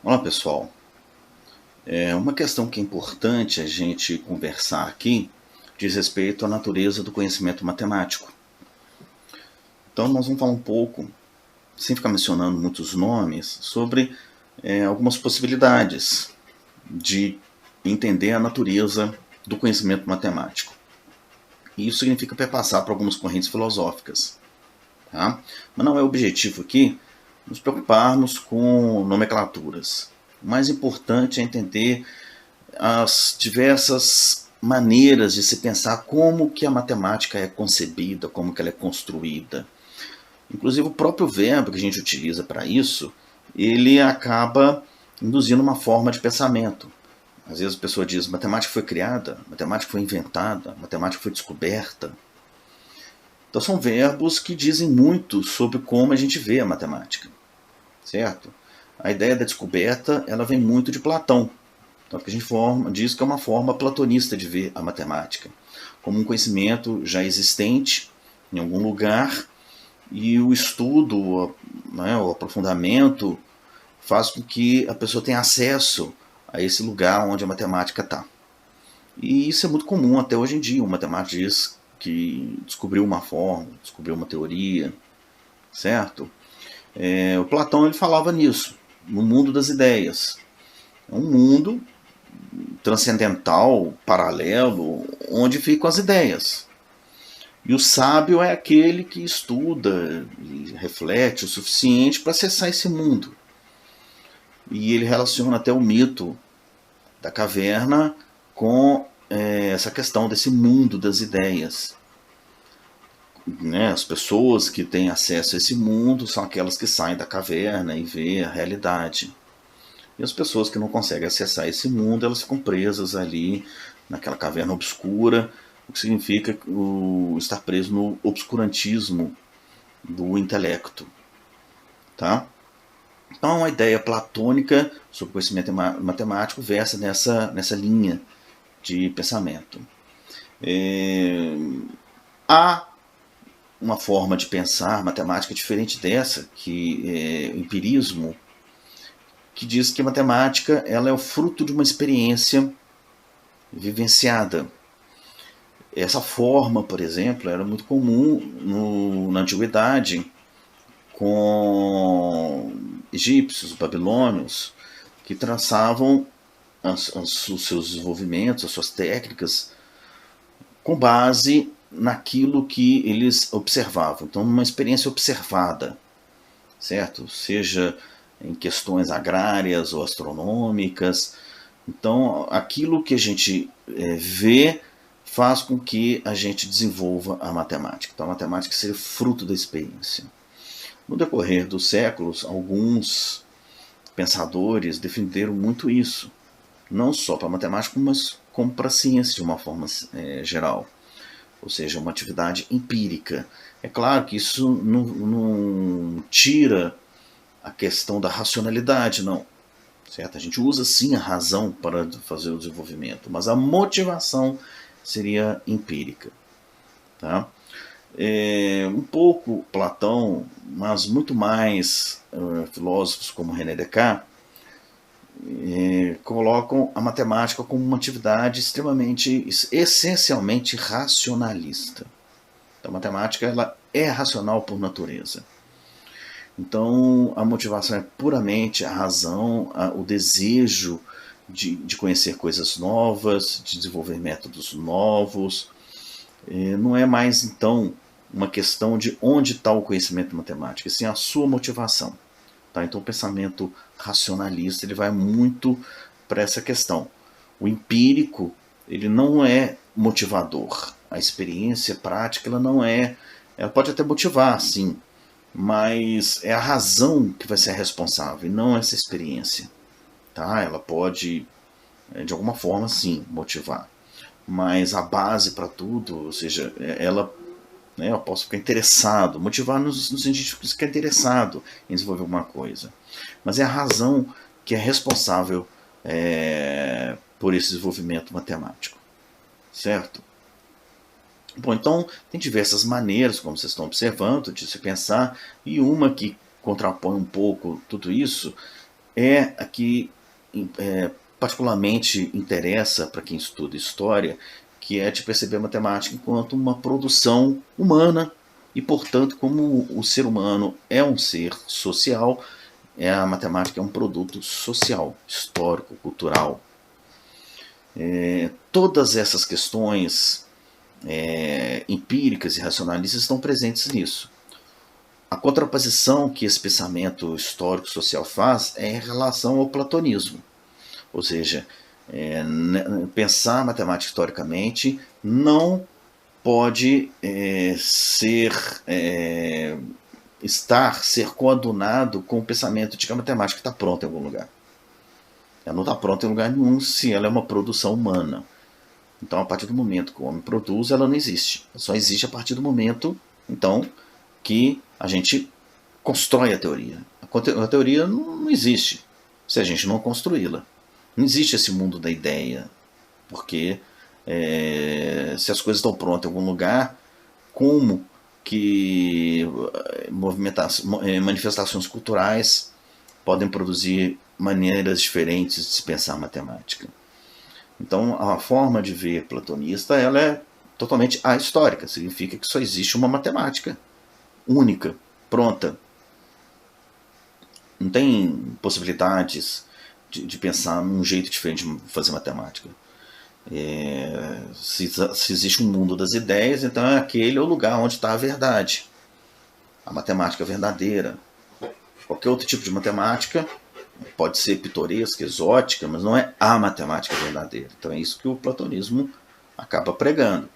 Olá pessoal, uma questão que é importante a gente conversar aqui diz respeito à natureza do conhecimento matemático. Então nós vamos falar um pouco, sem ficar mencionando muitos nomes, sobre algumas possibilidades de entender a natureza do conhecimento matemático. E isso significa perpassar por algumas correntes filosóficas. Tá? Mas não é o objetivo aqui nos preocuparmos com nomenclaturas. O mais importante é entender as diversas maneiras de se pensar como que a matemática é concebida, como que ela é construída. Inclusive o próprio verbo que a gente utiliza para isso, ele acaba induzindo uma forma de pensamento. Às vezes a pessoa diz, matemática foi criada, matemática foi inventada, matemática foi descoberta. Então são verbos que dizem muito sobre como a gente vê a matemática, certo? A ideia da descoberta, ela vem muito de Platão. Tanto que a gente diz que é uma forma platonista de ver a matemática, como um conhecimento já existente em algum lugar, e o estudo, né, o aprofundamento, faz com que a pessoa tenha acesso a esse lugar onde a matemática está. E isso é muito comum até hoje em dia. O matemático diz que descobriu uma forma, descobriu uma teoria, certo? O Platão ele falava nisso, no mundo das ideias. É um mundo transcendental, paralelo, onde ficam as ideias. E o sábio é aquele que estuda e reflete o suficiente para acessar esse mundo. E ele relaciona até o mito da caverna com essa questão desse mundo das ideias. Né? As pessoas que têm acesso a esse mundo são aquelas que saem da caverna e vê a realidade. E as pessoas que não conseguem acessar esse mundo, elas ficam presas ali naquela caverna obscura, o que significa estar preso no obscurantismo do intelecto. Tá? Então, a ideia platônica sobre conhecimento matemático versa nessa linha de pensamento. Há uma forma de pensar matemática diferente dessa, que é o empirismo, que diz que a matemática ela é o fruto de uma experiência vivenciada. Essa forma, por exemplo, era muito comum na antiguidade com egípcios, babilônios, que traçavam os seus desenvolvimentos, as suas técnicas, com base naquilo que eles observavam. Então, uma experiência observada, certo? Seja em questões agrárias ou astronômicas. Então, aquilo que a gente vê faz com que a gente desenvolva a matemática. Então, a matemática seria fruto da experiência. No decorrer dos séculos, alguns pensadores defenderam muito isso, não só para a matemática, mas como para a ciência de uma forma geral, ou seja, uma atividade empírica. É claro que isso não tira a questão da racionalidade, não. Certo? A gente usa sim a razão para fazer o desenvolvimento, mas a motivação seria empírica. Tá? Um pouco Platão, mas muito mais filósofos como René Descartes colocam a matemática como uma atividade essencialmente racionalista. Então, a matemática ela é racional por natureza. Então, a motivação é puramente a razão, o desejo de conhecer coisas novas, de desenvolver métodos novos. Não é mais, então, uma questão de onde está o conhecimento matemático, e sim a sua motivação. Tá? Então, o pensamento racionalista ele vai muito para essa questão. O empírico ele não é motivador. A experiência prática ela não é. Ela pode até motivar, sim, mas é a razão que vai ser responsável, e não essa experiência. Tá? Ela pode, de alguma forma, sim, motivar. Mas a base para tudo, ou seja, ela, né, eu posso ficar interessado, motivar no sentido de ficar interessado em desenvolver alguma coisa. Mas é a razão que é responsável por esse desenvolvimento matemático. Certo? Bom, então tem diversas maneiras, como vocês estão observando, de se pensar, e uma que contrapõe um pouco tudo isso é a que particularmente interessa para quem estuda história, que é de perceber a matemática enquanto uma produção humana e, portanto, como o ser humano é um ser social, a matemática é um produto social, histórico, cultural. Todas essas questões empíricas e racionalistas estão presentes nisso. A contraposição que esse pensamento histórico-social faz é em relação ao platonismo. Ou seja, pensar matemática historicamente não pode ser coadunado com o pensamento de que a matemática está pronta em algum lugar. Ela não está pronta em lugar nenhum se ela é uma produção humana. Então, a partir do momento que o homem produz, ela não existe. Ela só existe a partir do momento, então, que a gente constrói a teoria. A teoria não existe se a gente não construí-la. Não existe esse mundo da ideia, porque se as coisas estão prontas em algum lugar, como que manifestações culturais podem produzir maneiras diferentes de se pensar a matemática? Então, a forma de ver platonista ela é totalmente ahistórica. Significa que só existe uma matemática única, pronta. Não tem possibilidades de pensar num jeito diferente de fazer matemática. Se existe um mundo das ideias, então aquele é o lugar onde está a verdade. A matemática verdadeira. Qualquer outro tipo de matemática pode ser pitoresca, exótica, mas não é a matemática verdadeira. Então é isso que o platonismo acaba pregando.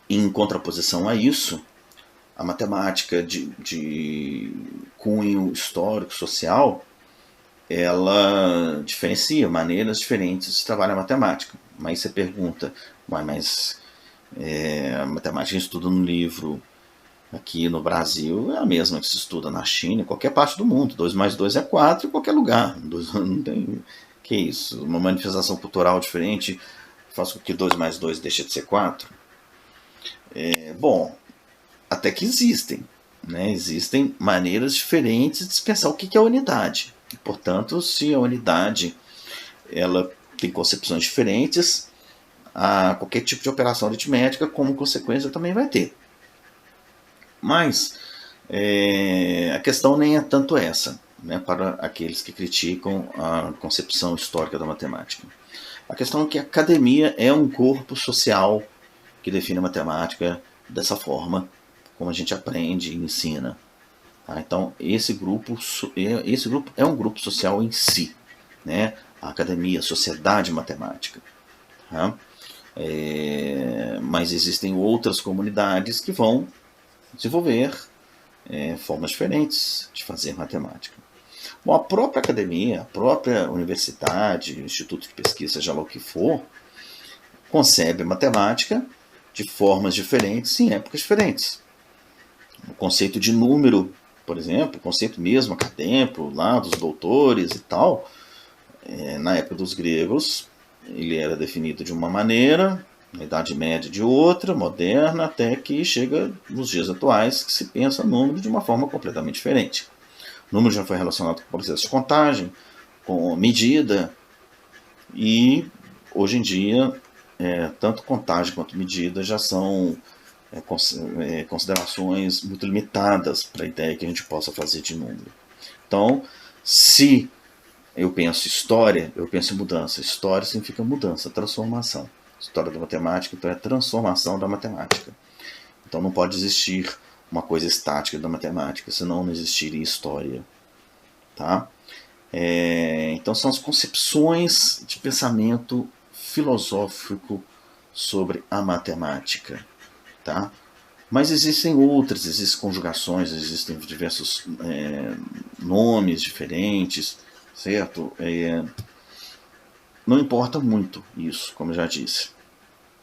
Em contraposição a isso, a matemática de cunho histórico, social, ela diferencia maneiras diferentes de trabalhar a matemática. Mas você pergunta, mas a matemática que estuda no livro aqui no Brasil é a mesma que se estuda na China, em qualquer parte do mundo. 2 mais 2 é 4 em qualquer lugar. Não tem que isso. Uma manifestação cultural diferente faz com que 2 mais 2 deixe de ser 4. Bom, até que existem. Né? Existem maneiras diferentes de se pensar o que é a unidade. E, portanto, se a unidade ela tem concepções diferentes, qualquer tipo de operação aritmética, como consequência, também vai ter. Mas a questão nem é tanto essa, né, para aqueles que criticam a concepção histórica da matemática. A questão é que a academia é um corpo social que define a matemática dessa forma, como a gente aprende e ensina. Tá? Então, esse grupo é um grupo social em si, né? A academia, a sociedade matemática. Tá? Mas existem outras comunidades que vão desenvolver formas diferentes de fazer matemática. Bom, a própria academia, a própria universidade, instituto de pesquisa, seja lá o que for, concebe a matemática de formas diferentes em épocas diferentes. O conceito de número, por exemplo, o conceito mesmo acadêmico, lá dos doutores e tal, na época dos gregos, ele era definido de uma maneira, na Idade Média de outra, moderna, até que chega nos dias atuais, que se pensa número de uma forma completamente diferente. O número já foi relacionado com o processo de contagem, com medida, e hoje em dia, tanto contagem quanto medida já são considerações muito limitadas para a ideia que a gente possa fazer de número. Então, se eu penso história, eu penso em mudança. História significa mudança, transformação. História da matemática, então é transformação da matemática. Então não pode existir uma coisa estática da matemática, senão não existiria história. Tá? Então são as concepções de pensamento filosófico sobre a matemática. Tá? Mas existem outras, existem conjugações, existem diversos nomes diferentes, certo? Não importa muito isso, como eu já disse.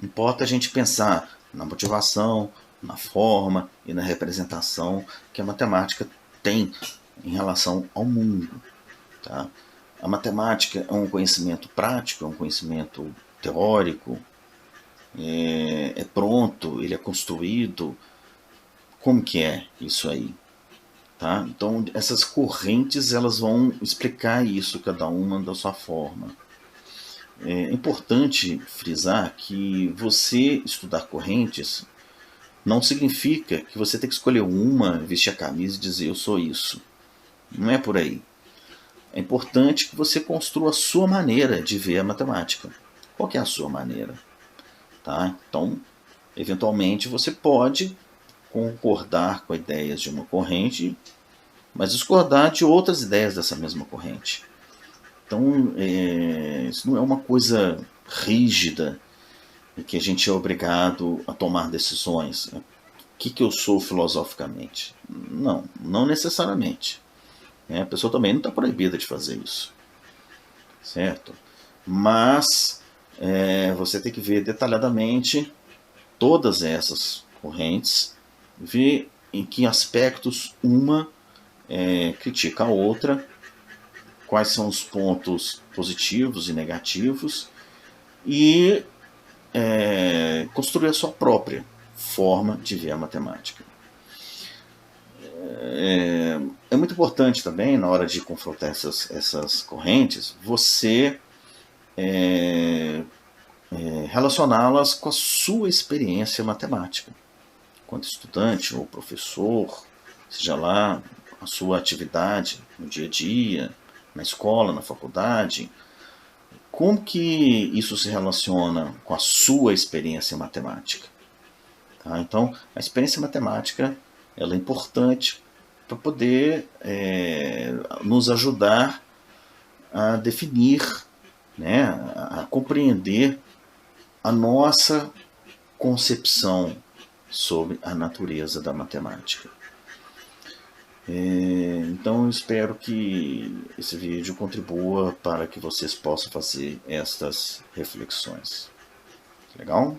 Importa a gente pensar na motivação, na forma e na representação que a matemática tem em relação ao mundo. Tá? A matemática é um conhecimento prático, é um conhecimento teórico, é pronto, ele é construído. Como que é isso aí? tá? Então essas correntes elas vão explicar isso, cada uma da sua forma. É importante frisar que você estudar correntes não significa que você tem que escolher uma, vestir a camisa e dizer eu sou isso. Não é por aí. É importante que você construa a sua maneira de ver a matemática. Qual que é a sua maneira? Tá? Então, eventualmente você pode concordar com ideias de uma corrente, mas discordar de outras ideias dessa mesma corrente. Então, isso não é uma coisa rígida que a gente é obrigado a tomar decisões. O que eu sou filosoficamente? Não, não necessariamente. A pessoa também não está proibida de fazer isso, certo? Mas você tem que ver detalhadamente todas essas correntes, ver em que aspectos uma critica a outra, quais são os pontos positivos e negativos, e construir a sua própria forma de ver a matemática. É muito importante também, na hora de confrontar essas correntes, você relacioná-las com a sua experiência matemática, enquanto estudante ou professor, seja lá a sua atividade no dia a dia, na escola, na faculdade. Como que isso se relaciona com a sua experiência matemática? Tá? Então, a experiência matemática ela é importante para poder nos ajudar a definir, né, a compreender a nossa concepção sobre a natureza da matemática. Então eu espero que esse vídeo contribua para que vocês possam fazer estas reflexões. Legal?